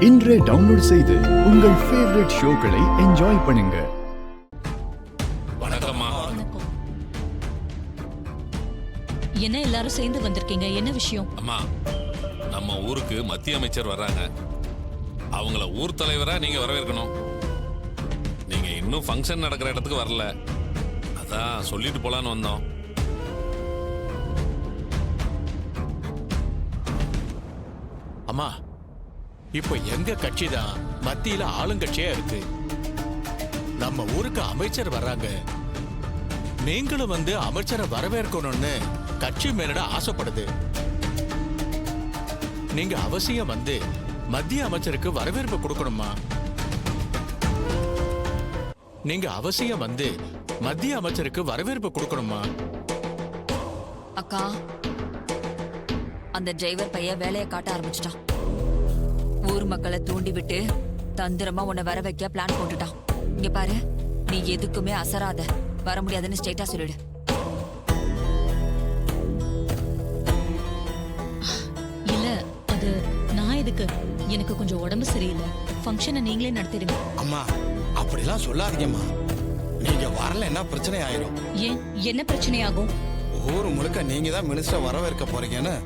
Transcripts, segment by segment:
இன்றே டவுன்லோட் செய்து உங்கள் ஃபேவரட் ஷோக்களை என்ஜாய் பண்ணுங்க. வணக்கம்மா. என்ன எல்லாரும் சேர்ந்து வந்திருக்கீங்க? என்ன விஷயம்? அம்மா, நம்ம ஊருக்கு மத்திய அமைச்சர் வர்றாங்க. அவங்கள ஊர் தலைவரா நீங்க வரவேற்கணும். நீங்க இன்னும் ஃபங்க்ஷன் நடக்கிற இடத்துக்கு வரல, அதான் சொல்லிட்டு போலான்னு வந்தோம். அம்மா, இப்போ எங்க கட்சி தான் மத்தியில ஆளுங்கட்சியா இருக்கு. நம்ம ஊருக்கு அமைச்சர் வர்றாங்க. நீங்களும் வந்து அமைச்சரை வரவேற்கணும்னு கட்சி மேலிட ஆசைப்படுது. நீங்க அவசியம் வந்து மத்திய அமைச்சருக்கு வரவேற்பு கொடுக்கணுமா? நீங்க அவசியம் வந்து மத்திய அமைச்சருக்கு வரவேற்பு கொடுக்கணுமா? அக்கா, அந்த டிரைவர் பையன் வேலையை காட்ட ஆரம்பிச்சிட்டான். ஊர் மக்களை தூண்டி விட்டு தந்திரமா உன்னை வர வைக்க பிளான் போட்டுட்டான். இங்க பாரு, நீ எதுக்குமே அசராத, வர முடியாதுன்னு ஸ்ட்ரெயிட்டா சொல்லிடு. இல்ல, அது நான் எதுக்கு? எனக்கு கொஞ்சம் உடம்பு சரியில்லை. ஃபங்க்ஷனை நீங்களே நடத்திடுங்க. அம்மா, அப்படிலாம் சொல்லாதீங்கம்மா. நீங்க வரலன்னா பிரச்சனை ஆயிரும். ஏன், என்ன பிரச்சனை ஆகும்? ஊர் முழுக்க நீங்க தான் மினிஸ்டர் வரவேற்க போறீங்கன்னு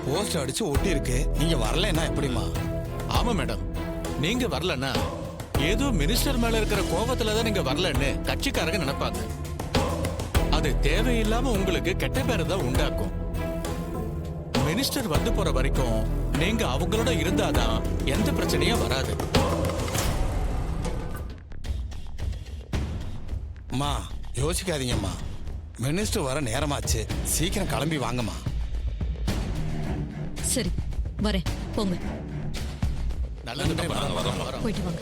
போஸ்ட் அடிச்சு ஒட்டி இருக்கு. நீங்க வரலன்னா எப்படிமா? ஆமா மேடம், நீங்க வரலன்னா ஏதோ மினிஸ்டர் மேல இருக்கிற கோபத்துல தான் நீங்க வரலன்னு கட்சிக்காரங்க நினைப்பாங்க. அது தேவையில்லாம உங்களுக்கு கெட்ட பேரை தான் உண்டாக்கும். மினிஸ்டர் வந்து போற வரைக்கும் நீங்க அவங்களோட இருந்தாதான் எந்த பிரச்சனையும் வராது. அம்மா, யோசிக்காதீங்கம்மா. மினிஸ்டர் வர நேரமாச்சு, சீக்கிரம் கிளம்பி வாங்கம்மா. சரி, வரேன். போங்க, நல்லது, போயிட்டு வாங்க.